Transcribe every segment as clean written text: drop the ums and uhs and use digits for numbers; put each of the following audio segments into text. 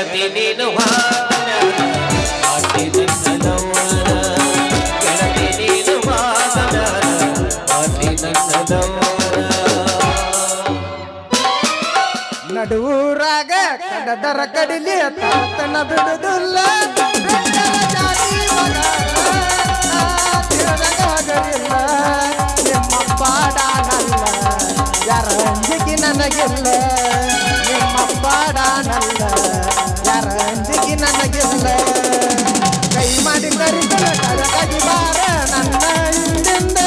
ಗೆಳತಿ ನೀನು ಮಾತಿ ನನ್ನದವರ ಗೆಳತಿ ನೀನು ಮಾತಿ ನನ್ನದವರ ನಡುವೂರಾಗ ಕಡದರ ಕಡಿಲಿ ತಾತನ ಬಿಡುದಿಲ್ಲ ತಿರಗಾಗಲಿಲ್ಲ ನಿಮ್ಮ ಪಾಡಾನಲ್ಲ ಯಾರ ಅಂಜಿಗೆ ನನಗಿಲ್ಲ ನಿಮ್ಮ ಪಾಡಾನಲ್ಲ ಯಾರ ಅಂಜಿಗೆ ನನಗಿಲ್ಲ ಕೈ ಮಾಡಿ ಕರಿತಲ ಕರಗಾಗಿ ಬಾರ ನನ್ನ ಹಿಂದಿಂದ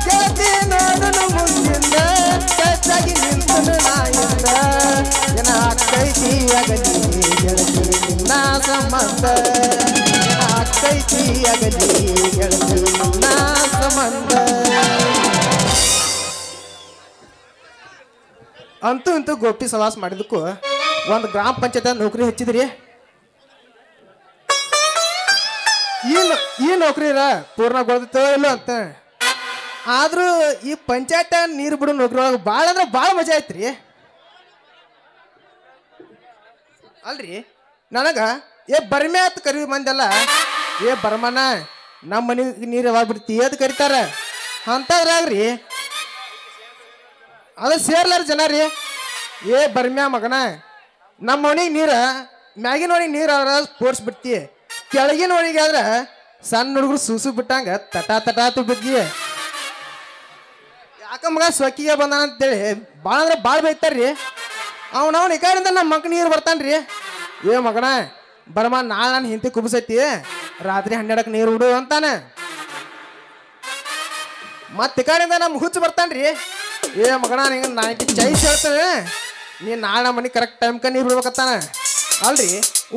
ಗೆಳತಿ ನೋಡನು ಮುಂದಿಂದ ಹೆಚ್ಚಾಗಿ ನಿಂತನು ನಾಯಿಂದ ಏನ ಅಕ್ಕೈತಿ ಅಗಲಿ ಗೆಳತಿ ನಿನ್ನ ಸಂಬಂಧ ಏನ ಅಕ್ಕೈತಿ ಅಗಲಿ ಗೆಳತಿ ನಿನ್ನ ಸಂಬಂಧ ಅಂತೂ ಇಂತೂ ಗೋಪಿ ಸವಾಸ ಮಾಡಿದಕ್ಕೂ ಒಂದು ಗ್ರಾಮ ಪಂಚಾಯತ್ ನೌಕರಿ ಹೆಚ್ಚಿದ್ರಿ ಈ ನೌಕರಿ ಪೂರ್ಣಗೊಳ್ದತ್ತೋ ಇಲ್ಲ ಅಂತ ಆದ್ರೂ ಈ ಪಂಚಾಯತ್ ನೀರು ಬಿಡೋ ನೌಕರಿ ಒಳಗೆ ಭಾಳ ಅಂದ್ರೆ ಭಾಳ ಮಜಾ ಐತ್ರಿ ಅಲ್ರಿ ನನಗ ಬರ್ಮೆ ಅಂತ ಕರಿ ಮಂದೆಲ್ಲ ಬರ್ಮನ ನಮ್ಮ ಮನೆಗೆ ನೀರು ಯಾವಾಗ ಬಿಡ್ತಿ ಅದು ಕರಿತಾರ ಅಂತದ್ರಾಗ್ರಿ ಅದು ಸೇರ್ಲಾರ ಜನ ರೀ ಬರ್ಮ್ಯಾ ಮಗನ ನಮ್ಮ ಮನೆಗೆ ನೀರು ಮ್ಯಾಗಿನ ಒಳಗೆ ನೀರು ಆದ್ರೆ ಸ್ಪೋರ್ಟ್ಸ್ ಬಿಡ್ತಿ ಕೆಳಗಿನ ಒಳಗೆ ಆದ್ರೆ ಸಣ್ಣ ಹುಡುಗರು ಸೂಸು ಬಿಟ್ಟಂಗ ತಟಾತು ಬಿದ್ದಿ ಯಾಕ ಮಗ ಸ್ವಕ್ಕಿಗೆ ಬಂದಾನ ಅಂತೇಳಿ ಭಾಳ ಅಂದ್ರೆ ಭಾಳ ಬೈತಾರ್ರಿ ಅವನವನು ಈ ಕಡೆಯಿಂದ ನಮ್ಮ ಮಕ್ಕ ನೀರು ಬರ್ತಾನ್ರಿ ಮಗನ ಬರ್ಮ ನಾಳೆ ನಾನು ಹಿಂತಿ ಕುಬ್ಸೈತಿ ರಾತ್ರಿ 12ಕ್ಕೆ ನೀರು ಬಿಡು ಅಂತಾನೆ ಮತ್ತೆ ಈ ಕಡೆಯಿಂದ ನಮ್ಮ ಹುಚ್ಚು ಬರ್ತಾನ್ರಿ ಮಗನ ನಿಂಗೆ ನಾಲ್ಕು ಚೈಸ್ ಹೇಳ್ತಾನೆ ನೀನು ನಾಳೆ ಮನೆ ಕರೆಕ್ಟ್ ಟೈಮ್ಗೆ ನೀರು ಬಿಡ್ಬೇಕತ್ತಾನ ಅಲ್ರಿ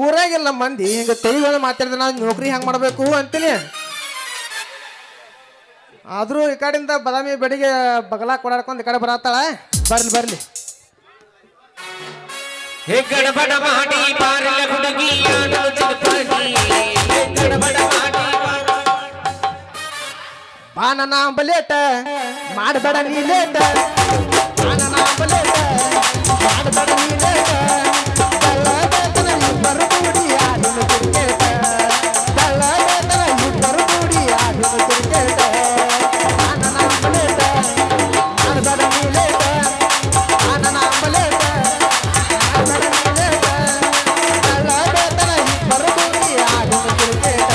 ಊರಾಗೆಲ್ಲ ಮಂದಿ ಹಿಂಗೆ ತೆಲಿಗಳು ಮಾತಾಡಿದ್ರೆ ನಾವು ನೌಕರಿ ಹೆಂಗೆ ಮಾಡಬೇಕು ಅಂತೀನಿ ಆದರೂ ಈ ಕಡೆಯಿಂದ ಬದಾಮಿ ಬೆಡಿಗೆ ಬಗಲ ಕೊಡಾಡ್ಕೊಂಡು ಈ ಕಡೆ ಬರತ್ತಾಳ ಬರ್ಲಿ ಗಡಬಡ ಮಾಡಿ ಬಾರಲ ಹುಡುಗಿ ಬಾ ನನ್ನ ಅಂಬಲೇಟ ಮಾಡಬೇಡ ನೀ ಲೇಟ ಬಾ ನನ್ನ ಅಂಬಲೇಟ ಮಾಡಬೇಡ ನೀ ಲೇಟ ಇಬ್ಬರು ಕೂಡಿ ಆಡಿನ ಕ್ರಿಕೆಟ ಇಬ್ಬರು ಕೂಡಿ ಆಡಿನ ಕ್ರಿಕೆಟ ಬಾ ನನ್ನ ಅಂಬಲೇಟ ಮಾಡಬೇಡ ನೀ ಲೇಟ ಬಾ ನನ್ನ ಅಂಬಲೇಟ ಇಬ್ಬರು ಕೂಡಿ ಆಡಿನ ಕ್ರಿಕೆಟ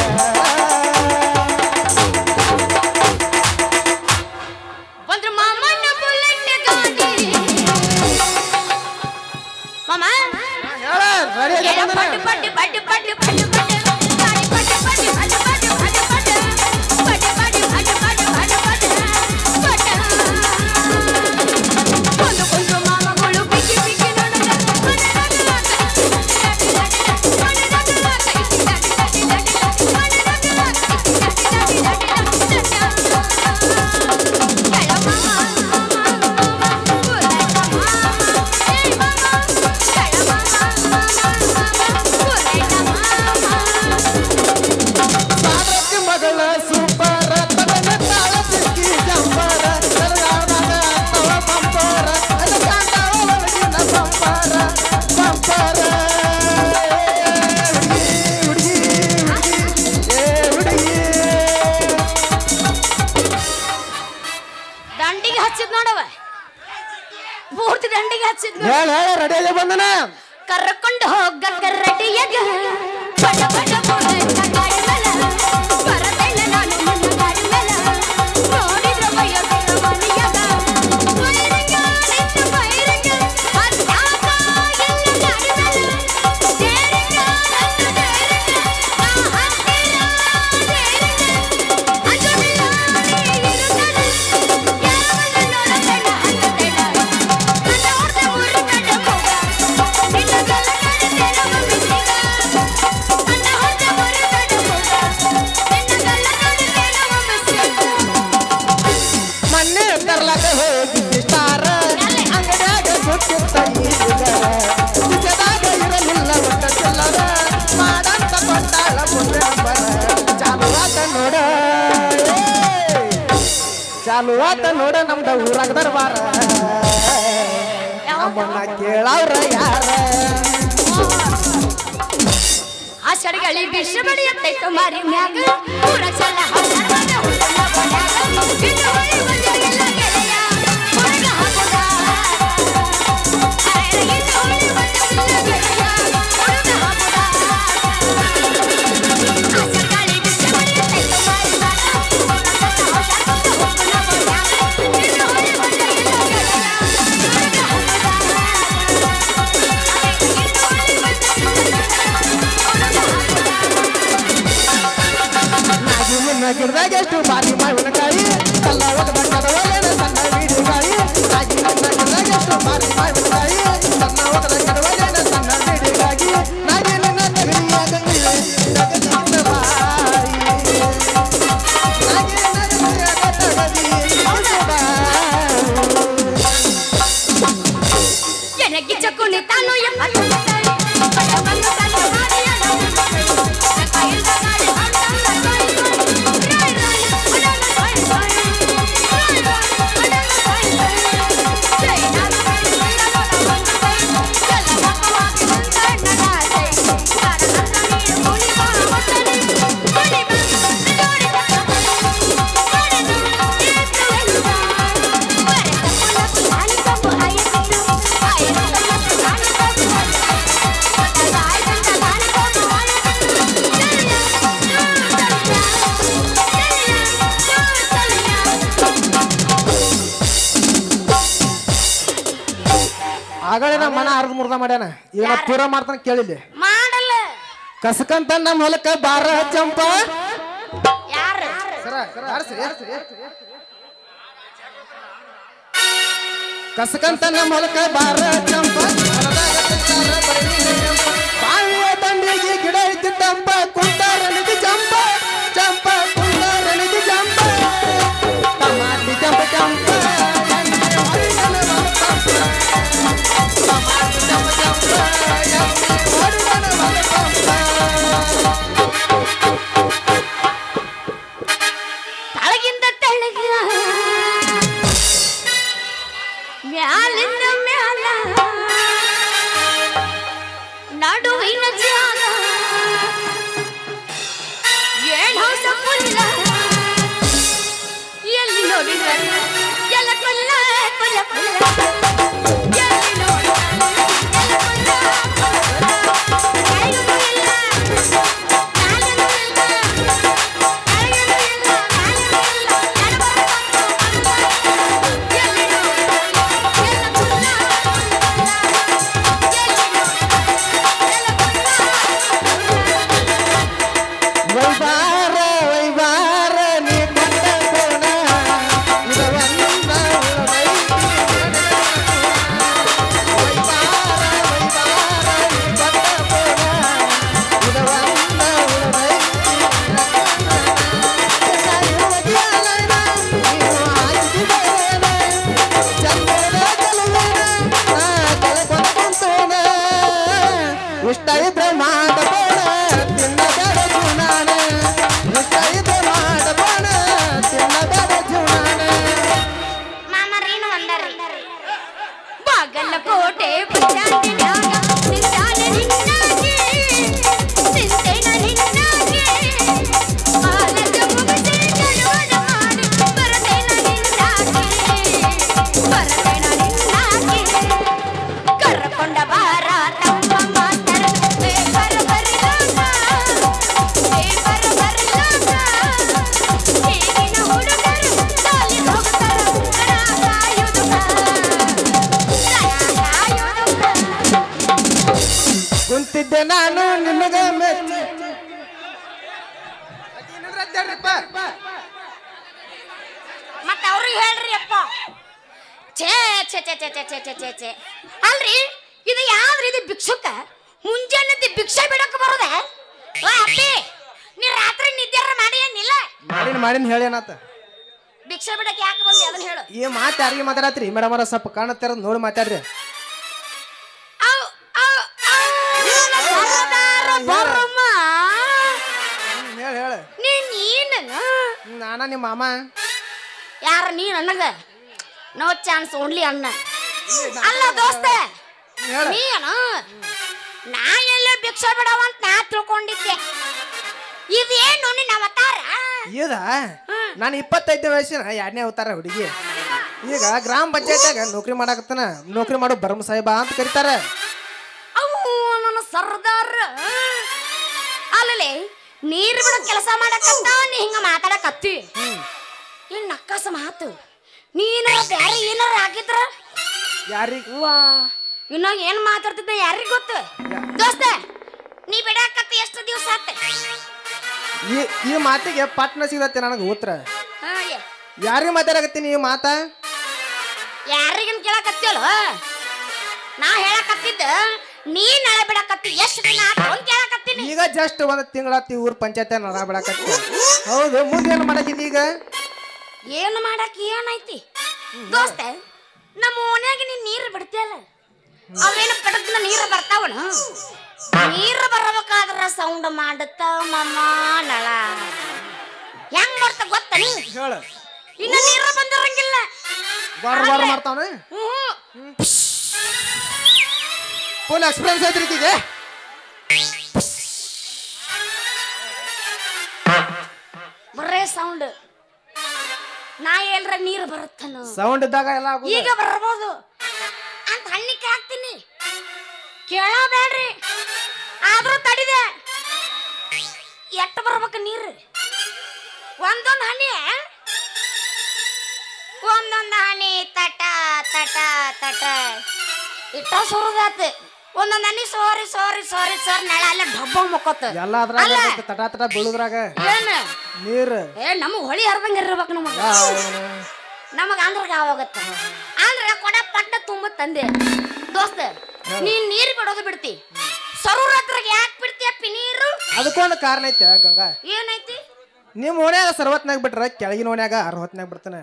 ರೆಡಿಯಾಗಿ ಬಂದನ ಕರ್ಕೊಂಡು ಹೋಗಕ್ಕೆ ರೆಡಿಯಾಗ ಬಡ ಬಡ ಬರಬೇಡ ನಾನು ನನ್ನ ಗಾಡಿ ಮೇಲೆ ನೋಡಿದ್ರೆ ಬೈಯೋದಿಲ್ಲ ಮನೆಯಾಗ ಬೈರಂಗ ನಿನ್ನ ಬೈರಂಗ ಅದ್ಯಾಕ ಎಲ್ಲ ಗಾಡಿ ಮೇಲೆ ದೇರಂಗ ನನ್ನ ದೇರಂಗ ನಾ ಹತ್ತಿರ ದೇರಂಗ ಅಜಮಿಲ್ಲ ನೀ ಇರುತ್ತಾನೆ ಯಾವನ್ನ ನೋಡಬೇಡ ಅನ್ನಬೇಡ ನನ್ನ ಹೊರತೆ ಮುರು ಕಡೆ ಹೋಗ ನಿನ್ನ ಗಲ ಕಡೆ ತೆರ ಮಮ್ಮಿಸಿಗ ನನ್ನ ಹೊರತೆ ಮುರು ಕಡೆ ಹೋಗ ನಿನ್ನ ಗಲ ಕಡೆ ತೆರ ಮಮ್ಮಿಸಿಗ ಮೊನ್ನೆ ಕರ್ಲಾಕ ಹೋಗಿದ್ದಿ ಸ್ಟಾರ ಅಂಗಡ್ಯಾಗ ಕೊಟ್ಟಿರ್ತ ಈಗದಾಗ ಇರಲಿಲ್ಲ ಒಟ್ಟ ಚಿಲ್ಲರ ಮಾಡಂತ ಕೊಟ್ಟಾಳ ಮುಂದೆ ನಂಬರ ಚಾಲುವಾತ ನೋಡ ನಮ್ದ ಊರಾಗ ದರ್ಬಾರ ನಮ್ಮನ್ನ ಕೇಳವ್ರ ಯಾರ ಹಸರಗಳಿ ಬಿಷ ಬಡಿಯತ್ತೈತ ಮಾರಿ ಮ್ಯಾಗ ಊರ ಚಲ ಹಸರಗಡ ಹುಡುಗ ಬಡ್ಯಾಗ ಇನ್ನು ಹೊಳಿ ಬಂದೆಲ್ಲ ಗೆಳೆಯ ಹೊರಗ ಹಾಕೋದ ಇನ್ನು ಹೊಳಿ ಬಂದೆಲ್ಲ ಗೆಳೆಯ ಹೊರಗ ಹಾಕೋದ ಹಸರಗಳಿ ಬಿಷ ಬಡಿಯತ್ತೈತ ಮಾರಿ ಮ್ಯಾಗ ಊರ ಚಲ ಹಸರಗಡ ಹುಡುಗ ಬಡ್ಯಾಗ ಇನ್ನು ಹೊಳಿ ಬಂದೆಲ್ಲ ಗೆಳೆಯ ಹೊರಗ ಗಿಡದಾಗ ಎಷ್ಟು ಬಾರಿ ಮಾವಿನಕಾಯಿ ಕಲ್ಲ ಒಗದ ಕಡವಲೇನ ಸಣ್ಣ ಬೀಡಿಕಾಯಿ ನಾಗಿ ನನ್ನ ಗಿಡದಾಗ ಎಷ್ಟು ಬಾರಿ ಮಾವಿನಕಾಯಿ ಕಲ್ಲ ಒಗದ ಕಡವಲೇನ ಸಣ್ಣ ಬೀಡಿಕಾಯಿ ನಾಗಿ ನನ್ನ ತಗಲಿಯ ಗಂಗಿವೆ ಜಗತ್ತಿನ ಬಾಯಿ ನಾಗಿ ನನ್ನ ತಗಲಿಯ ಗಂಗದಿ ಎನಗಿ ಚಕುನಿ ತಾನು ಎಪ್ಪತ್ತು ಪಟವನ್ನು ತಾನು ಹಾರಿಯ ಕೈಯಿಂದ ಗಾಳಿ ಆಗಳೇ ನಮ್ಮ ಮನ ಅರ್ಧ ಮುರ್ದ ಮಾಡ್ಯಾನ ಈಗ ಪೂರ ಮಾಡ್ತಾನ ಕೇಳಿಲ್ಲ ಮಾಡಲ್ಲ ಕಸಕಂತ ನಮ್ಮ ಹೊಲಕ್ಕ ಬಾರ ಚಂಪ ಯಾರು ಕಸಕಂತ ನಮ್ಮ ಹೊಲಕ್ಕ ಬಾರ ಚಂಪ ಬಾವಿಯ ದಂಡಿಗೆ ಗಿಡ ಇದ್ದಿದ್ದಪ್ಪ ಕುಂತಾರ ನಿಧಿ ಚಂಪ ಚಂಪ ಕುಂತಾರ ನಿಧಿ ಚಂಪ ಟಮಾಟಿ ಚಂಪ ಚಂಪ ತಳಗಿಂದ ತೆಳಗ ಮ್ಯಾಲಿಂದ ಮ್ಯಾಲ ನಡುವಿನ ಜಾಗ ಏನ್ ಹೊಸ ಪುಲ್ಲ ಎಲ್ಲಿ ನೋಡಿದ್ರೆ ಎಲ್ಲ ಕೊಲ್ಲ ಕೊಲ್ಲ ಕೊಲ್ಲ ಎಲ್ಲಿ ನೋಡಿದ್ರೆ ಎಲ್ಲ ಕೊಲ್ಲ ಕೈಗೂ ಇಲ್ಲ ಕಾಲಿಗೂ ಇಲ್ಲ ಕೈಗೂ ಇಲ್ಲ ಕಾಲಿಗೂ ಇಲ್ಲ ಎಲ್ಲಿ ನೋಡಿದ್ರೆ ಎಲ್ಲ ಕೊಲ್ಲ ಎಲ್ಲಿ ನೋಡಿದ್ರೆ ಎಲ್ಲ ಕೊಲ್ಲ ವೈಬಾರ ವೈಬಾರ ನೀ ಕಂಡ ಕೋಣ ಇದವನ್ನ ಉಳದೈತಿ ವೈಬಾರ ವೈಬಾರ ನೀ ಕಂಡ ಕೋಣ ಇದವನ್ನ ಉಳದೈತಿ ಯುವತಿಯಾಲೈನ ನೀನು ಹಾಕಿದಿದ್ದೇನ ಚಂದದ ಕಲುವಿನ ನಾ ಕಳ್ಕೊಂಡ ಕುಂತೋಣ ಇಷ್ಟ ಇದ್ರೆ ಮಾಡಬೋಣ ತಿನ್ನಬೇಡ ಜುನಾನ ಇಷ್ಟ ಇದ್ರೆ ಮಾಡಬೋಣ ತಿನ್ನಬೇಡ ಜುನಾನ ಮಾಮರೀನು ಅಂದರಿ ಬಾಗಲಕೋಟೆ ಪಂಚಾಯತಿನ್ಯಾಗ ನಿಂತಾನೆ ನಿನ್ನಾಗೆ ನಿಂತೇನ ನಿನ್ನಾಗೆ ಕಾಲೇಜ ಮುಗಿಸಿ ಕಡವಾಡ ಮಾಡಿ ಬರತೇನ ನಿನ್ನಾಗೆ ಕರ್ಕೊಂಡ ಬಾರ ತಮ್ಮ ಮಾತರ ಪೇಪರ್ ಬರಿಲಾಗ ಈಗಿನ ಹುಡುಗರು ಸಾಲಿ ಹೋಗ್ತಾರ ಕುಂತಿದ್ದೆ ನಾನು ನಿನಗ ಮೆಚ್ಚಿ ಮತ್ತೆ ಅವ್ರಿಗೆ ಹೇಳ್ರಿ ಅಪ್ಪ ಛೇ ಛೇ ಛೇ ಛೇ ಛೇ ಛೇ ಛೇ ಛೇ ಛೇ ಅಲ್ರಿ ಇದು ಯಾವ್ದ್ರಿ ಇದು ಭಿಕ್ಷುಕ ಮುಂಜಾನೆ ಭಿಕ್ಷೆ ಬಿಡಕ್ಕೆ ಬರೋದೆ ಓ ಅಪ್ಪಿ ನೀ ರಾತ್ರಿ ನಿದ್ದೆ ಮಾಡಿ ಏನಿಲ್ಲ ಮಾಡಿನ ಹೇಳೇನಾತ ಭಿಕ್ಷೆ ಬಿಡಕ್ಕೆ ಯಾಕೆ ಬಂದಿ ಅದನ್ನ ಹೇಳು ಈ ಮಾತು ಯಾರಿಗೆ ಮಾತಾಡತ್ರಿ ಮೇಡಮ್ ಅವರ ಸ್ವಲ್ಪ ಕಾಣ ತೆರದ್ ನೋಡಿ ಮಾತಾಡ್ರಿ ಔ, ಔ, ಔ, ನನ್ನ ಸರದಾರ ಬರ್ಮ. ಹೇಳ ನೀನು ನಾನ ನಿಮ್ಮ ಮಾಮ ಯಾರ ನೀ ನನಗ ನೋ ಚಾನ್ಸ್ ಓನ್ಲಿ ಅಣ್ಣ ಅಲ್ಲ ದೋಸ್ತ ಹೇಳ ನೀನು ನಾ ಎಲ್ಲ ಭಿಕ್ಷೆ ಬಿಡವ ಅಂತ ನಾ ತಿಳ್ಕೊಂಡಿದ್ದೆ. ಇದೇನು ನಿನ್ನ ಅವತಾರ? ಇದ ನಾನು 25 ವಯಸ್ಸಿನ 2ನೇ ಅವತಾರ ಹುಡುಗಿ. ಈಗ ಗ್ರಾಮ ಪಂಚಾಯತ್ಯಾಗ ನೌಕರಿ ಮಾಡಾಕತ್ತಾನ. ನೌಕರಿ ಮಾಡೋ ಭರಮ ಸಾಹೇಬ ಅಂತ ಕರೀತಾರ. ಅವು ನನ್ನ ಸರ್ದಾರ್ ಅಲ್ಲೇ ನೀರು ಬಿಡೋ ಕೆಲಸ ಮಾಡಕತ್ತ ನೀ ಹಿಂಗ ಮಾತಾಡಕತ್ತಿ. ಏನ್ ನಕ್ಕಸ ಮಾತು. ನೀನ ಬ್ಯಾರೆ ಏನಾರ ಆಗಿದ್ರ ಯಾರಿಗೆ ವಾ ಇನ್ನ ಏನ್ ಮಾತಾಡ್ತಿದ್ದ ಯಾರಿಗ ಗೊತ್ತು? ದೋಸ್ತ ನೀ ಬಿಡಾಕತ್ತಿ ಎಷ್ಟು ದಿವಸ ಆತ? ಈ ಮಾತಿಗೆ ಪಟ್ನ ಸಿಗತ್ತೆ ನನಗೆ ಉತ್ತರ. ಯಾರಿಗೆ ಮಾತಾಡಕತ್ತೀನಿ ಈ ಮಾತ? ಯಾರಿಗನ್ ಕೇಳಕತ್ತಿಯಲ್ಲ? ನಾ ಹೇಳಕತ್ತಿದ್ದ ನೀ ನಳ ಬಿಡಕತ್ತಿ ಎಷ್ಟು ದಿನ ಆತು ಅಂತ ಕೇಳಕತ್ತೀನಿ. ಈಗ ಜಸ್ಟ್ 1 ತಿಂಗಳಾತಿ ಊರ್ ಪಂಚಾಯತ್ ನಳ ಬಿಡಕತ್ತಿ. ಹೌದು, ಮುಂದೆ ಏನು ಮಾಡಕಿದ್ದಿ ಈಗ? ಏನು ಮಾಡಕ್ ಏನೈತಿ ದೋಸ್ತ? ನಮ್ಮ ಓನ್ಯಾಗ ನೀನ್ ನೀರು ಬಿಡ್ತಿಯಲ್ಲ, ಅವೇನು ಪಡಕ್ನ ನೀರು ಬರ್ತಾವಣ. ನೀರು ಬರಬೇಕಾದ್ರ ಸೌಂಡ್ ಮಾಡುತ್ತ ಮಮ್ಮ ನಳ ಹೆಂಗ್ ಬರ್ತ ಗೊತ್ತ? ಹೇಳ. ಇನ್ನ ನೀರು ಬಂದಿರಂಗಿಲ್ಲ. ಮಾಡ್ತಾವ ಫುಲ್ ಎಕ್ಸ್ಪೀರಿಯನ್ಸ್ ಐತ್ರಿ ಈಕಿಗೆ. ಬರೇ ಸೌಂಡ್. ನಾ ಹೇಳ್ರ ನೀರು ಬರುತ್ತನು ಸೌಂಡ್ ಇದ್ದಾಗ ಎಲ್ಲ ಈಗ ಬರ್ಬೋದು ಅಂತ ಹಣ್ಣಿಕೆ ಹಾಕ್ತೀನಿ. ಕೇಳಬೇಡ್ರಿ ಆದ್ರೂ ತಡಿದೆ. ಎಟ್ಟು ಬರ್ಬೇಕು ನೀರು? ಒಂದೊಂದು ಹನಿ ತಟ ತಟ ತಟ ಇಟ್ಟ ಸುರುದಾತ. ಒಂದೊಂದು ಹನಿ ಸೋರಿ ಸೋರಿ ಸೋರಿ ಸೋರಿ ನೆಳ ಅಲ್ಲ ಡಬ್ಬ ಮುಕ್ಕೋತ ಎಲ್ಲ ಅದ್ರಾಗ ತಟ ತಟ ಬೀಳುದ್ರಾಗ ಏನ್ ನೀರು. ನಮಗ್ ಹೊಳಿ ಹರ್ದಂಗ ಇರ್ಬೇಕು ನಮಗ ಅಂದ್ರ ಆವಾಗತ್ತ. ಅಂದ್ರ ಕೊಡ ಪಟ್ಟ ತುಂಬ ತಂದೆ. ದೋಸ್ತ ನೀನ್ ನೀರ್ ಬಿಡೋದು ಬಿಡ್ತಿ, ಸರೂರ ಹತ್ರಗೆ ಯಾಕೆ ಬಿಡ್ತೀಯಪ್ಪಿ ನೀರು? ಅದಕ್ಕೊಂದು ಕಾರಣ ಐತೆ ಗಂಗಾ. ಏನೈತಿ? ನಿಮ್ಮ ಓಣ್ಯಾಗ 60ನಾಗ ಬಿಟ್ರ ಕೆಳಗಿನ ಓಣ್ಯಾಗ 60ನಾಗ ಬಿಡ್ತಾನೆ.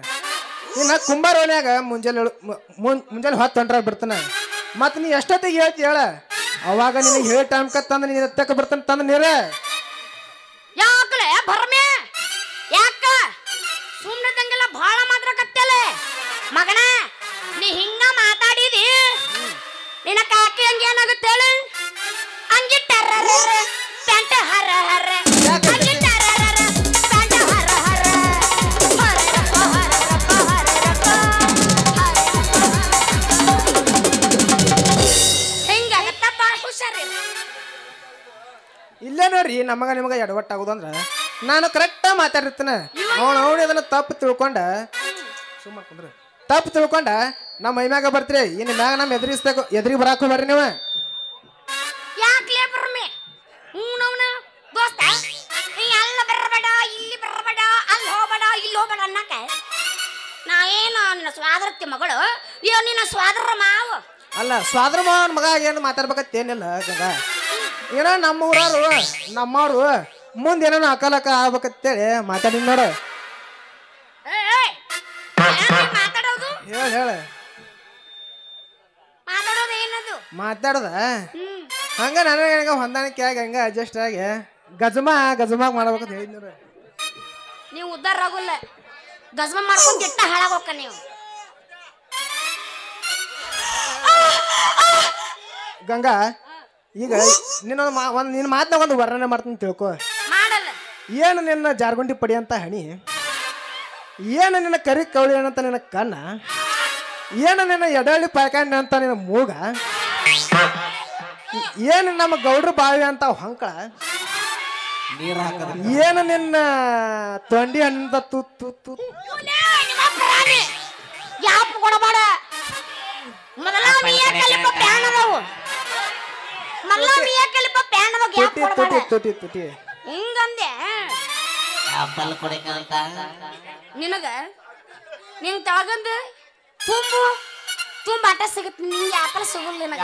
ಇನ್ನ ಕುಂಬಾರ ಓಣ್ಯಾಗ ಮುಂಜಾನೆ 10 ಬಿಡ್ತಾನೆ. ಮತ್ ನೀ ಎಷ್ಟೊತ್ತಿಗೆ ಹೇಳ್ತಿ ಹೇಳ? ಅವಾಗ ನಿನಗೆ ಹೇಳಿ ಟೈಮ್ ತಂದ ನೀನು ಎತ್ತಕ್ಕೆ ಬರ್ತಾನೆ ತಂದ ನೀರ. ಯಾಕಲೆ ಭರಮೆ ಯಾಕ ಸುಮ್ಮನೆ ತಂಗೆಲ್ಲ ಬಹಳ ಮಾತ್ರ ಕತ್ತಲೆ ಮಗನ. ನೀ ಹಿಂಗ ಮಾತಾಡಿದಿ ನಿನ್ನ ಕಾಕಿ ಹಂಗೆ ಏನಾಗುತ್ತೆ ಹೇಳು? ಹಂಗೆ ಟರ್ರ ಪ್ಯಾಂಟ್ ಹರ ಹರ ಹಂಗೆ ಟರ್ರ ಪ್ಯಾಂಟ್ ಹರ ಹರ ಹಿಂಗಾಗತ್ತಪ್ಪ. ಹುಷಾರಿ. ಇಲ್ಲೇ ನೋಡ್ರಿ ನಮಗ ನಿಮಗ ಎಡವಟ್ಟಾಗುದಂದ್ರ ನಾನು ಕರೆಕ್ಟಾಗಿ ಮಾತಾಡಿರ್ತೀನಿ. ಅವನು ಅದನ್ನ ತಪ್ಪು ತಿಳ್ಕೊಂಡ ಸುಮ್ಮನೆ ಕುಂಡ್ರಿ. ತಪ್ಪು ತಿಳ್ಕೊಂಡ ನಮ್ಮ ಮೈಮ್ಯಾಗ ಬರ್ತೀರಿ. ಇನ್ನು ಮ್ಯಾಗ ನಮ್ಮ ಎದುರಿಗೆ ಬರಾಕ ಬರ್ರಿ ನೀವು. ಯಾಕ್ಲೇ ಬರ್ಮೆ ಹೂನವನ ದೋಸ್ತ? ನೀ ಅಲ್ಲ ಬರಬೇಡ, ಇಲ್ಲಿ ಬರಬೇಡ, ಅಲ್ಲಿ ಹೋಗಬೇಡ, ಇಲ್ಲಿ ಹೋಗಬೇಡ ಅನ್ನಕ ನಾ ಏನು ನಿನ್ನ ಸ್ವಾದರತಿ ಮಗಳು? ನಿನ್ನ ಸ್ವಾದರ ಮಾವ ಅಲ್ಲ. ಸ್ವಾದ್ರ ಮಾವನ ಮಗ ಏನು ಮಾತಾಡ್ಬೇಕತ್ತೇನಿಲ್ಲ ಗಂಗ. ಏನೋ ನಮ್ಮ ಊರವರು ನಮ್ಮವ್ರು ಮುಂದೆ ಏನೋ ಅಕಲಕ ಆಗ್ಬೇಕಂತೇಳಿ ಮಾತಾಡಿ ನೋಡು. ಮಾತಾಡೋದು ಹೇಳ ಮಾತಾಡೋದು ಏನದು? ಮಾತಾಡ್ದ ಹಂಗ ನನಗೆ ಹೊಂದಾಣಿಕೆ ಆಗಿ ಹಂಗ ಅಡ್ಜಸ್ಟ್ ಆಗಿ ಗಜಮಾಗ್ ಮಾಡ್ಬೇಕಂತ ಹೇಳಿದ್ ನೋಡು. ನೀವು ಉದ್ದಾರ ಆಗೋಲ್ಲ. ಗಜಮ ಮಾಡ್ಕೊಂಡು ಕೆಟ್ಟ ಹಾಳಾಗೋಕ ನೀವು. ಗಂಗಾ ಈಗ ನಿನ್ನ ಮಾತನಾಗ ಒಂದು ವರ್ಣನೆ ಮಾಡ್ತೀನಿ ತಿಳ್ಕೊ. ಮಾಡಲ್ಲ. ಏನು ನಿನ್ನ ಜಾರ್ಗುಂಡಿ ಪಡಿ ಅಂತ ಹಣಿ, ಏನು ನಿನ್ನ ಕರಿ ಕವಳಿ ಅಂತ ನಿನ್ನ ಕಣ್ಣ, ಏನು ನಿನ್ನ ಎಡಳ್ಳಿ ಪಾಯ್ಕಾಂಡಿ ಅಂತ ನಿನ್ನ ಮೂಗ, ಏನು ನಮ್ಮ ಗೌಡ್ರ ಬಾವಿ ಅಂತ ಹೊಂಕಳ, ಏನು ನಿನ್ನ ತೊಂಡಿ ಹಣ್ಣಿಂದ ತುತ್ತು ಯಾಪ್ ಕೊಡಬೇಡ. ಮೊದಲ ಮಿಯಾ ಕಲಿಪ ಪ್ಯಾನ್ ಅದಾವು. ಮೊದಲ ಮಿಯಾ ಕಲಿಪ ಪ್ಯಾನ್ ಅದಾವ. ಯಾಪ್ ಕೊಡಬೇಡ. ತುಟಿ ಹಿಂಗಂದೆ ಆಪಲ್ ಕೊಡಕಂತ ನಿನಗ ನಿಂಗೆ ತಳಗಂದ ತುಂಬ ಆಟ ಸಿಗುತ್ತೆ. ನಿಂಗೆ ಆಪಲ್ ಸಿಗಲ್ಲ. ನಿನಗೆ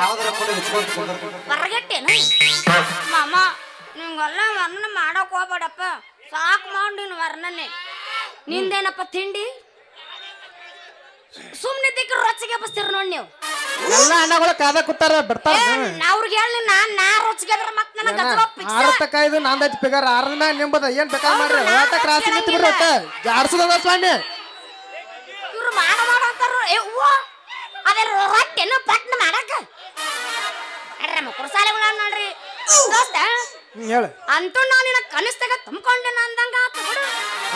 ಹೊರಗಟ್ಟೇನು ಮಾಮ? ನಿಂಗೆಲ್ಲ ವರ್ಣನೆ ಮಾಡಕ್ ಹೋಗ್ಬೇಡಪ್ಪ. ಸಾಕು ಮಾಡಿ ನೀನು ವರ್ಣನೆ. ನಿಂದೇನಪ್ಪ ತಿಂಡಿ? ಸುಮ್ಮನೆ ದಿಕ್ಕ ರೊಚ್ಚಿಗೆ ಬಸ್ತೀರ ನೋಡಿ ನೀವು. ಎಲ್ಲ ಅಣ್ಣಗಳ ಕಾದ ಕೂತಾರ ಬರ್ತಾರ. ಅವ್ರಿಗೆ ಹೇಳಿ ನಾ ರೊಚ್ಚಿಗೆ ಮತ್ತೆ ನನಗೆ ಆರತಕ್ಕಾಯ್ದು ನಾಂದೈತಿ ಪಿಗರ್ ಆರದ ಮ್ಯಾಗ ನಿಂಬದ ಏನ್ ಬೇಕಾದ್ ಮಾಡ್ರಿ. ಒಟ್ಟ ಕ್ರಾಸಿ ನಿಂತು ಬಿಡ್ರಿ. ಒಟ್ಟ ಜಾಡ್ಸೋದ ಸ್ವಾಮಿ ಇವ್ರು ಅಂತಾರ. ಅದೇ ರೊಟ್ಟೆನು ಪಟ್ನ ಮಾಡಕ ಅಡ್ರಮ್ಮ ಕುರ್ಸಾಲೆಗಳ ನೋಡ್ರಿ. ದೋಸ್ತ ಹೇಳು. ಅಂತೂ ನಾನು ನಿನ್ನ ಕನಸ್ದಾಗ ತುಂಬಿಕೊಂಡೆ ಅಂದಂಗ ಆತು ಬಿಡು.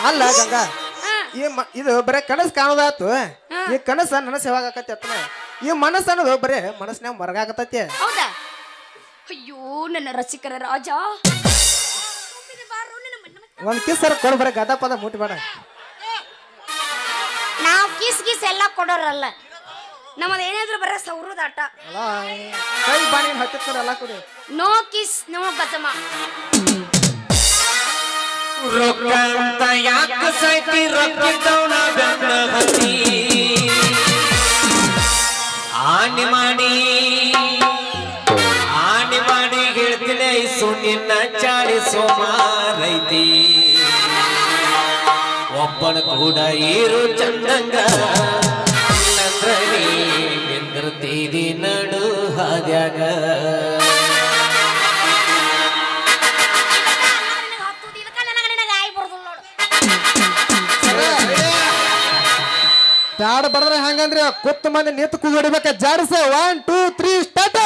ಅಲ್ಲ ಗಂಗಾ, ಹಾ. ಇದು ಬರೇ ಕನಸು ಕಾಣೋದಾತು. ಈ ಕನಸ ನನಸ ಯಾವಾಗ ಆಕತಿ ಅತ್ತನ, ಈ ಮನಸ್ಸು ಅನ್ನೋದು ಬರೇ ಮನಸ್ಸಿನಾಗ ಮರಗಾಕತೈತಿ. ಹೌದಾ? ಅಯ್ಯೋ ನನ್ನ ರಸಿಕರ ರಾಜ, ಒಂದ್ ಕಿಸ್ಸರ ಕೊಡ, ಬರೇ ಗದ ಪದ ಮುಟ್ಬೇಡ. ನಾವು ಕಿಸ್ ಎಲ್ಲ ಕೊಡೋರಲ್ಲ, ನಮ್ಮದು ಏನಾದ್ರು ಬರ ಸೌರದಾಟ. ಅಲ್ಲ ಕೈ ಬಾಣಿ ಹತ್ತಿರ ಎಲ್ಲ ಕೊಡಿ. ನೋ ಕಿಸ್ ನೋ ಗಜಮ. ರೊಕ್ಕಂತ ಯಾಕ ಸೈತಿ ರೊಕ್ಕಿದ್ದವನ ಬೆನ್ನ ಹತ್ತಿ ಆಣಿ ಮಾಡಿ ಹೇಳ್ತೀನಿ ಸುಣ್ಣಿನ ಚಾಡಿ ಸೋಮಾರೈತಿ ಒಬ್ಬನ ಕೂಡ ಇರು ಚಂದಂಗ ಇಲ್ಲಂದ್ರ ನೀ ನಿಂದಿರ್ತೀರಿ ನಡು ಹಾದ್ಯಾಗ ಬ್ಯಾಡ ಬಡದ್ರೆ ಹಂಗಂದ್ರೆ ಕುತ್ತು ಮಂದಿ ನಿಂತು ಕೂಗಡಿಬೇಕ. ಜಾಡಿಸ 1 2 3 ಸ್ಟಾರ್ಟ್.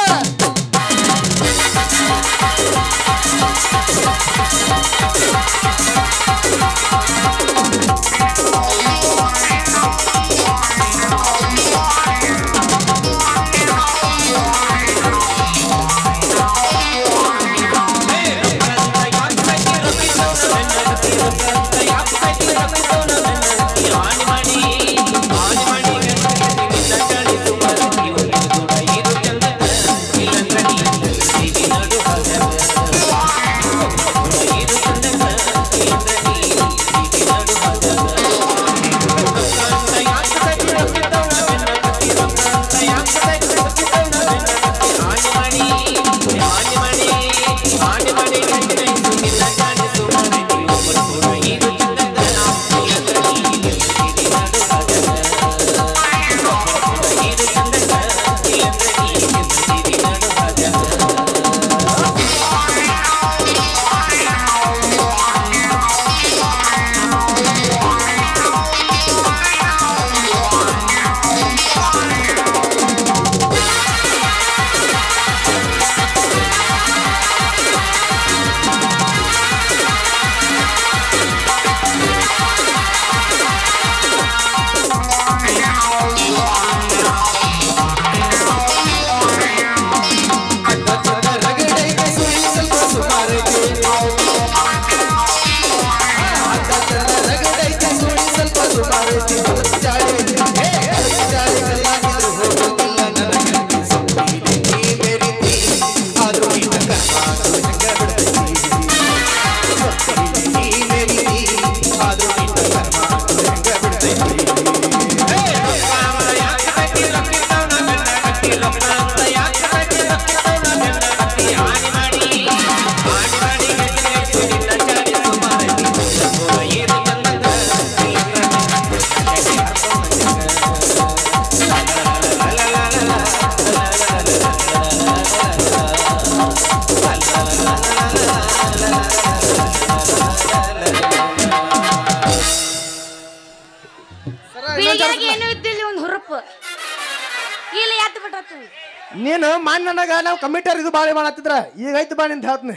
ನೀನು ಮಾನ್ಯನಾಗ ನಾವು ಕಮಿಟರ್ ಇದು ಬಾಳೆ ಮಾಡತ್ತಿದ್ರ ಈಗ ಐತಿ ಬಾ ನಿಂದ ಹೇಳ್ತೀನಿ.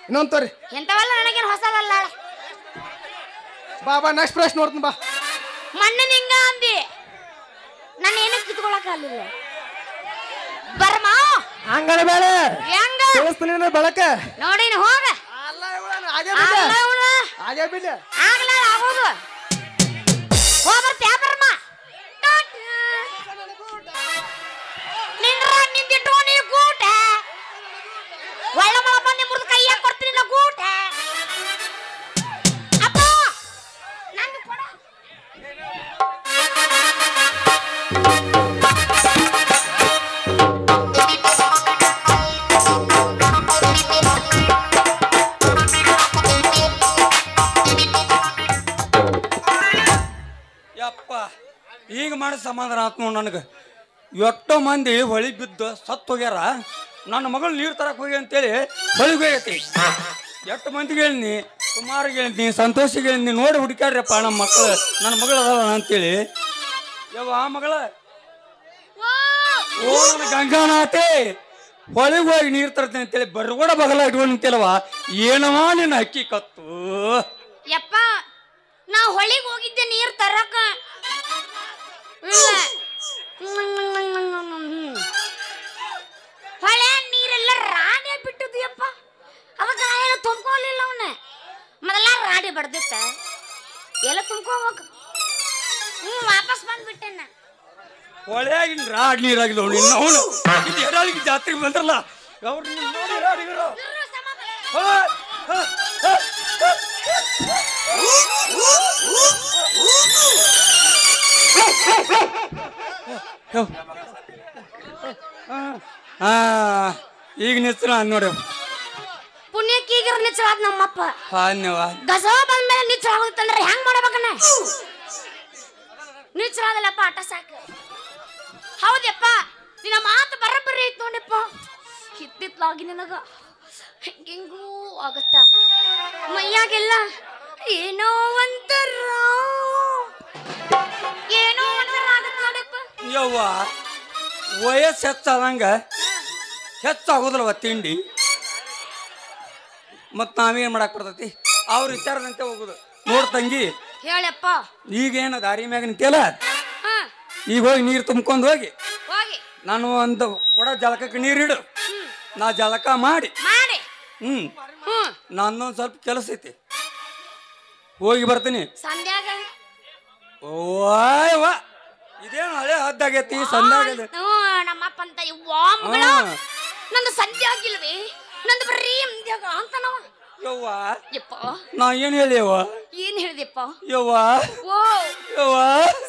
ಇನ್ನೊಂದ್ ತೋರಿ ಎಂತವಲ್ಲ ನನಗೇನು ಹೊಸದಲ್ಲ. ಬಾ ನೆಕ್ಸ್ಟ್ ಪ್ರಶ್ನೆ ನೋಡ್ತೀನಿ ಬಾ. ಮಣ್ಣು ನಿಂಗ ಅಂದಿ ನಾನು ಏನು ಕಿತ್ಕೊಳಕ ಅಲ್ಲಿಲ್ಲ. ಬರ್ಮ ಹಂಗಣ ಬೇಡ ಹೆಂಗ ತಿಳಿಸ್ತೀನಿ ಬಳಕ ನೋಡಿ ಹೋಗ. ಹಾಗೆ ಬಿಡ್ಲಿ ಆಗ್ಲ ಆಗೋದು ಹೋಗ್ಬರ್ತೀಯ ಬರ್ಮ. ನಿಂದಿಟ್ಟು ನೀ ಗೂಟ ಒಳ್ಳೆ ಮಳ ಬಂದು ಮುರಿದು ಕೈಯಾಗ ಕೊಡ್ತೀನಿ ನಾ ಗೂಟ. ಅಪ್ಪ ನಂಗೆ ಕೊಡ. ಯಪ್ಪ ಈಗ ಮಾಡಿ ಸಮಾಧಾನ ಆತ್ ನೋಡು ನನಗೆ. ಎಷ್ಟೋ ಮಂದಿ ಹೊಳಿ ಬಿದ್ದು ಸತ್ತು ಹೋಗ್ಯಾರ. ನನ್ನ ಮಗಳು ನೀರು ತರಕ್ಕೆ ಹೋಗಿ ಅಂತೇಳಿ ಹೊಳಿಗೆ ಹೋಗೈತಿ. ಎಷ್ಟು ಮಂದಿಗೆ ಹೇಳಿನಿ, ಸುಮಾರಿಗೆ ಹೇಳಿನಿ, ಸಂತೋಷಿಗೆ ಹೇಳಿನಿ, ನೋಡಿ ಹುಡುಕ್ಯಾಡ್ರಪ್ಪ ನಮ್ಮ ಮಕ್ಕಳು ನನ್ನ ಮಗಳು ಅದಾವ ಅಂತೇಳಿ. ಯವ್ವ ಆ ಮಗಳ ಓ ನನ್ನ ಗಂಗಾನಾಥೆ ಹೊಳಿಗೆ ಹೋಗಿ ನೀರು ತರ್ತೀನಿ ಅಂತೇಳಿ ಬರಗೋಡ ಬಗಲ ಇಟ್ಕೊಂಡು ನಿಂತಿಲ್ಲವ ಏನವ ನಿನ್ನ ಅಕ್ಕಿ ಕತ್ತು ಯಪ್ಪ ನಾ ಹೊಳಿಗೆ ಹೋಗಿದ್ದೆ ನೀರ್ ತರಕ ಇಲ್ಲ ಹೊಳೆ ನೀರೆಲ್ಲ ರಾಡಿ ಬಿಟ್ಟದ್ದು ಯಪ್ಪ ಅದಕ್ಕೆ ನಾ ಏನು ತುಂಬ್ಕೊಲಿಲ್ಲ ಅವನ್ನ ಮೊದಲ ರಾಡಿ ಬಡ್ದಿತ್ತ ಎಲ್ಲ ತುಂಬ್ಕೋಬೇಕು ವಾಪಸ್ ಬಂದ್ಬಿಟ್ಟೆ ನಾ ಹೊಳೆಯಾಗಿನ ರಾಡ್ ನೀರಾಗಿಲ್ಲ ನಿನ್ನ ಅವನು ಇದು ಎಡಾಳಿಗೆ ಜಾತ್ರೆಗೆ ಬಂದ್ರಲ್ಲ ಅವ್ರು ನೀನು ನೋಡಿ ರಾಡಿಗರು ಈಗ ನಿಚ್ಚ ನೋಡಿ ಪುಣ್ಯಕ್ಕೆ ಈಗ ನಿಚ್ಚಳಾದ ನಮ್ಮಪ್ಪ ಧನ್ಯವಾದ ಗಸ ಬಂದ್ಮೇಲೆ ನಿಚ್ಚಳಾಗುತ್ತಂದ್ರೆ ಹೆಂಗ್ ಮಾಡ್ಬೇಕನ್ನ ನಿಚ್ಚಳಾದಲ್ಲಪ್ಪ ಆಟ ಸಾಕು ಹೌದಪ್ಪ ನಿನ್ನ ಮಾತು ಬರಬ್ಬರಿ ಐತ್ ನೋಡಪ್ಪ ಹಿತ್ತಿತ್ಲಾಗಿ ನಿನಗ ಹೆಂಗೂ ಆಗತ್ತ ಮೈಯಾಗೆಲ್ಲ ಏನೋ ಒಂಥರ ಆಗತ್ತ ನೋಡಪ್ಪ ಯವ್ವ ವಯಸ್ಸು ಹೆಚ್ಚಾದಂಗ ಹೆಚ್ಚಾಗೋದಿಲ್ಲವ ತಿಂಡಿ ಮತ್ತು ನಾವೇನು ಮಾಡಕ್ ಬರ್ತೈತಿ ಅವ್ರ ವಿಚಾರದಂತೆ ಹೋಗುದು ನೋಡ್ ತಂಗಿ ಹೇಳಪ್ಪ ಈಗೇನು ದಾರಿ ಮ್ಯಾಗ ನಿಂತಿಯಲ್ಲ ಹಾ ಈಗ ಹೋಗಿ ನೀರು ತುಂಬ್ಕೊಂಡು ಹೋಗಿ ಹೋಗಿ ನಾನು ಒಂದು ಕೊಡ ಜಳಕಕ್ಕೆ ನೀರಿಡು ನಾ ಜಳಕ ಮಾಡಿ ಮಾಡಿ ನಂದೊಂದು ಸ್ವಲ್ಪ ಕೆಲಸ ಐತಿ ಹೋಗಿ ಬರ್ತೀನಿ ಸಂಧ್ಯಾಗ ಓಯವ್ವ ಇದೇನು ಹಳೆ ಹದ್ದಾಗೈತಿ ಸಂದಾಗ ನಮ್ಮಪ್ಪ ಅಂತ ಮಗಳ ನಂದು ಸಂಧ್ಯಾ ಆಗಿಲ್ವೇ ನಂದು ಬರೀ ಮುಂದ್ಯಾಗ ಅಂತ ನಾವ ಯವ್ವ ಯಪ್ಪ ನಾ ಏನು ಹೇಳಿಯವ್ವ ಏನ್ ಹೇಳ್ದೆಪ್ಪ ಯವ್ವ ಓ ಯವ್ವ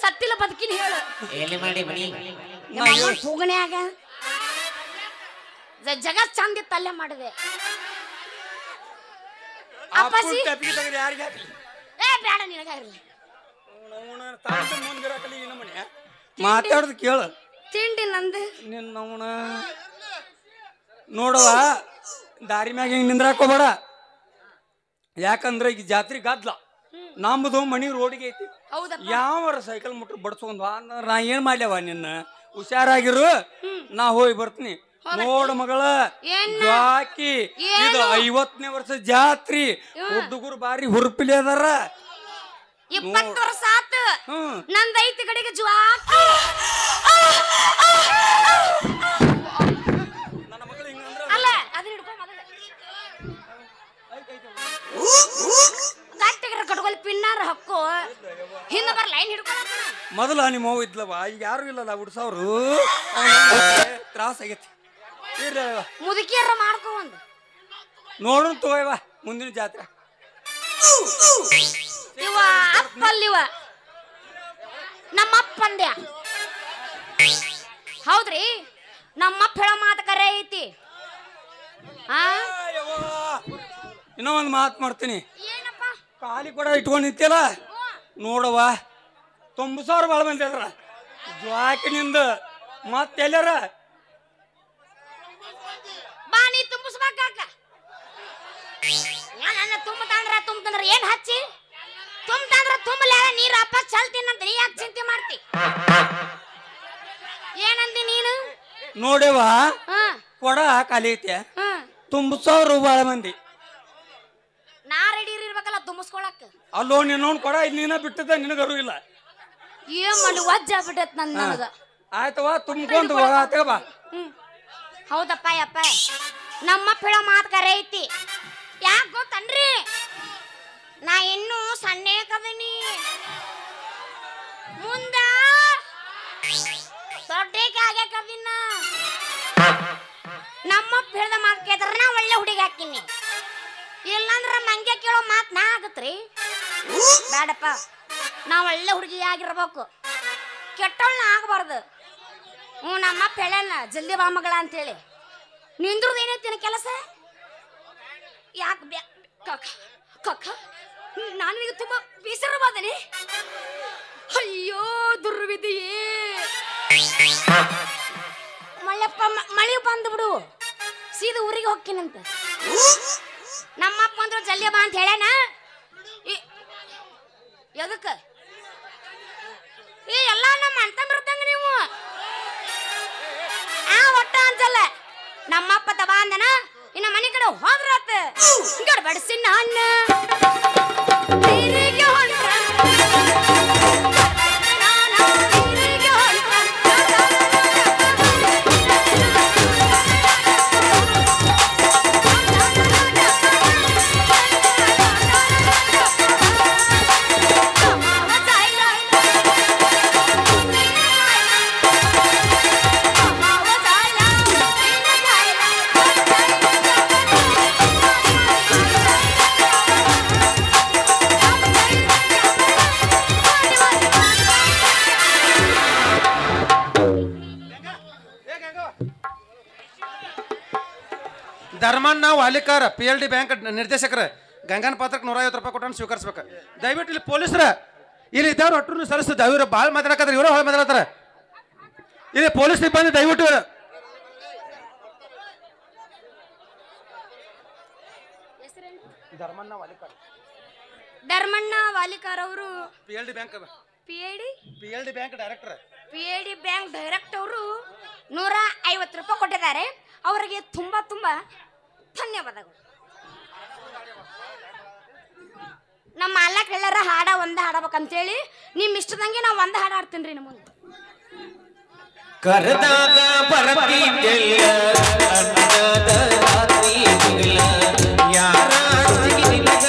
ಸತ್ತಿಲ್ಲ ಬದುಕಿನ ಹೇಳು ಎಲ್ಲಿ ಮಾಡಿ ಮನಿ ಹೋಗಣ್ಯಾಗ ಜಗತ್ ಚಂದ ಇತ್ತು ಅಲ್ಲೇ ಮಾಡಿದೆ ಅಪ್ಪಾಜಿ ಯಾರಿಗೆ ಏ ಬೇಡ ನಿನಗಾಗಿರ್ಲಿ ಮಾತಾಡೋದು ಕೇಳ ತಿಂಡಿ ನಂದು ನಿನ್ನವನ ನೋಡವ ದಾರಿ ಮ್ಯಾಗ ಹಿಂಗೆ ನಿಂದ್ರಾಕೋಬೇಡ ಯಾಕಂದ್ರೆ ಈಗ ಜಾತ್ರೆ ಗದ್ಲ ನಮ್ಮದು ಮನಿ ರೋಡಿಗೆ ಐತಿ ಹೌದಪ್ಪ ಯಾವರ ಸೈಕಲ್ ಮುಟ್ರು ಬಡ್ಸ್ಕೊಂಡ್ ನಾ ಏನ್ ಮಾಡ್ಯವ ನಿನ್ನ ಹುಷಾರಾಗಿರು ನಾ ಹೋಗಿ ಬರ್ತೀನಿ ನೋಡ ಮಗಳ ಜಾಕಿ ಇದು 50ನೇ ವರ್ಷ ಜಾತ್ರಿ ಹುಡುಗರು ಬಾರಿ ಹುರುಪಿಲಿ ಅದಾರ 20 ವರ್ಷ ಆತು ನಂದು ಐತಿ ಕಡೆಗೆ ಜ್ವಾಕಿ ನನ್ನ ಮಗಳು ಹಿಂಗಂದ್ರ ಅಲ್ಲ ಅದನ್ನ ಹಿಡ್ಕೊಂಡು ಮೊದಲ ಗಟ್ಟಿಗರ ಕಟ್ಕೊಲ್ ಪಿನ್ನಾರ ಹಕ್ಕು ಹಿಂದ ಬರ್ ಲೈನ್ ಹಿಡ್ಕೊಂಡು ಮೊದಲ ನಿಮ್ಮ ಅವ್ವ ಇದ್ಲವ ಈಗ ಯಾರು ಇಲ್ಲಲ್ಲ ಹುಡ್ಸವ್ರು ತ್ರಾಸ ಆಗೈತಿ ಮುದುಕಿಯರ ಮಾಡ್ಕೊ ಒಂದು ನೋಡೋಣ ತಗೋಯವ ಮುಂದಿನ ಜಾತ್ರೆ ಇವ ಅಪ್ಪಲ್ಲಿವ ನಮ್ಮಪ್ಪ ಅಂದ್ಯ ಹೌದ್ರಿ ನಮ್ಮಪ್ಪ ಹೇಳೋ ಮಾತು ಕರೆ ಐತಿ ಇನ್ನೂ ಒಂದು ಮಾತು ಮಾಡ್ತೀನಿ ಏನಪ್ಪ ಖಾಲಿ ಕೂಡ ಇಟ್ಕೊಂಡು ನಿಂತಿಯಲ್ಲ ನೋಡವ 90,000 ಭಾಳ ಮಂದಿ ಅದ್ರ ಜ್ವಾಕಿನಿಂದ ಮತ್ತೆಲ್ಲಾರ ಬಾ ನೀ ತುಂಬಿಸ್ಬೇಕಾಕ ನನ್ನ ತುಂಬತಂದ್ರ ಏನ್ ಹಚ್ಚಿ ತುಂಬಲ ನೀರು ಅಪ್ಪ ಚಲ್ತೀನಂತ ನೀ ಯಾಕೆ ಚಿಂತೆ ಮಾಡ್ತಿ ಏನಂದಿ ನೀನು ನೋಡವ ಕೊಡ ಖಾಲಿ ಐತೆ 90,000 ಭಾಳ ಮಂದಿ ನಾ ರೆಡಿ ಇರ್ಬೇಕಲ್ಲ ತುಂಬಿಸ್ಕೊಳಕ್ ಅಲ್ಲೋ ನೀನು ಕೊಡ ನೀನ ಬಿಟ್ಟದ ನಿನಗರು ಇಲ್ಲ ಏನ್ ಮಾಡಿ ವಜ್ಜ ಬಿಟ್ಟತ್ ನನಗ ಆಯ್ತವ ತುಂಬ್ಕೊಂಡು ಬಾ ಹೌದಪ್ಪ ಯಪ್ಪ ನಮ್ಮಪ್ಪ ಹೇಳೋ ಮಾತು ಕರೆ ಐತಿ ಯಾಕೆ ಗೊತ್ತನ್ರಿ ನಾ ಇನ್ನೂ ಸಣ್ಣೆ ಕದೀನಿ ಮುಂದ ದೊಡ್ಡಕ್ಕೆ ಆಗೇ ಕದೀನ ನಮ್ಮಪ್ಪ ಹೇಳ್ದ ಮಾತು ಕೇಳಿದ್ರ ನಾ ಒಳ್ಳೆ ಹುಡುಗಿ ಹಾಕಿನಿ ಇಲ್ಲಂದ್ರ ಮಂಗೆ ಕೇಳೋ ಮಾತು ನಾ ಆಗತ್ರಿ ಬೇಡಪ್ಪ ನಾ ಒಳ್ಳೆ ಹುಡುಗಿ ಆಗಿರ್ಬೇಕು ಕೆಟ್ಟವಳನ್ನ ಆಗಬಾರ್ದು ನಮ್ಮಪ್ಪ ಹೇಳಲ್ಲ ಜಲ್ದಿ ಬಾ ಮಗಳ ಅಂತೇಳಿ ನಿಂದ್ರದ್ದು ಏನೈತಿನ ಕೆಲಸ ಯಾಕೆ ಕಕ್ಕ ನಾನು ಈಗ ತುಂಬಾ ಬೇಸರವಾದನೆ ಅಯ್ಯೋ ದುರ್ವಿಧಿಯೇ ಮಳೆಪ್ಪ ಮಳೆ ಬಂದ್ಬಿಡು ಸೀದಾ ಊರಿಗೆ ಹೋಗ್ತೀನಂತ ನಮ್ಮಪ್ಪ ಅಂದ್ರು ಜಲ್ದಿ ಬಾ ಅಂತ ಹೇಳ್ಯಾನ ಎದಕ್ಕ ಎಲ್ಲ ನಮ್ಮ ಅಂತ ಬರ್ತಂಗ ನೀವು ಒಟ್ಟ ಅನ್ಸಲ್ಲ ನಮ್ಮಪ್ಪ ತಬಾ ಅಂದನ ಇನ್ನ ಮನೆ ಕಡೆ ಹೋದ್ರಾತ ಗಡ್ಬಡಿಸಿ ನಾನ್ನ ನೀರಿಗೆ ಹೊಂಟ್ರ ನೀರಿಗೆ ಧರ್ಮಣ್ಣ ವಾಲಿಕಾರ PLD ಬ್ಯಾಂಕ್ ನಿರ್ದೇಶಕರ ಗಂಗನ ಪಾತ್ರಕ್ಕೆ 150 ರೂಪಾಯಿ ಕೊಟ್ಟು ಸ್ವೀಕರಿಸ್ಬೇಕು. ದಯವಿಟ್ಟು ಇಲ್ಲಿ ಪೊಲೀಸರ ಇಲ್ಲಿ ಇದ್ದವ್ರು ಒಟ್ಟರು ಸರಿಸ್ತದ ಇವರು ಭಾಳ ಮಾತಾಡಕತ್ತಾರೆ, ಇವರು ಭಾಳ ಮಾತಾಡ್ತಾರೆ. ಇಲ್ಲಿ ಪೊಲೀಸ್ ಸಿಬ್ಬಂದಿ ದಯವಿಟ್ಟು ಧರ್ಮಣ್ಣ ವಾಲಿಕಾರ್ ಅವರು PLD bank director PLD bank direct ಅವರು 150 ರೂಪಾಯಿ ಕೊಟ್ಟಿದ್ದಾರೆ. ಅವರಿಗೆ ತುಂಬಾ ತುಂಬಾ ಧನ್ಯವಾದಗಳು. ನಮ್ಮ ಮಾಲಕ್ ಎಲ್ಲಾರ ಹಾಡ ಒಂದ ಹಾಡಬೇಕಂತೇಳಿ ನಿಮ್ ಇಷ್ಟದಂಗೆ ನಾವು ಒಂದ ಹಾಡ ಆಡ್ತೀನಿ ರೀ. ನಮಗೆ ಕರೆದಾಗ ಬರತಿದ್ದೆಲ್ಲ ಅನ್ನದ ರಾತ್ರಿ ಬಿಗಲ ಯಾರ ನಿನಗ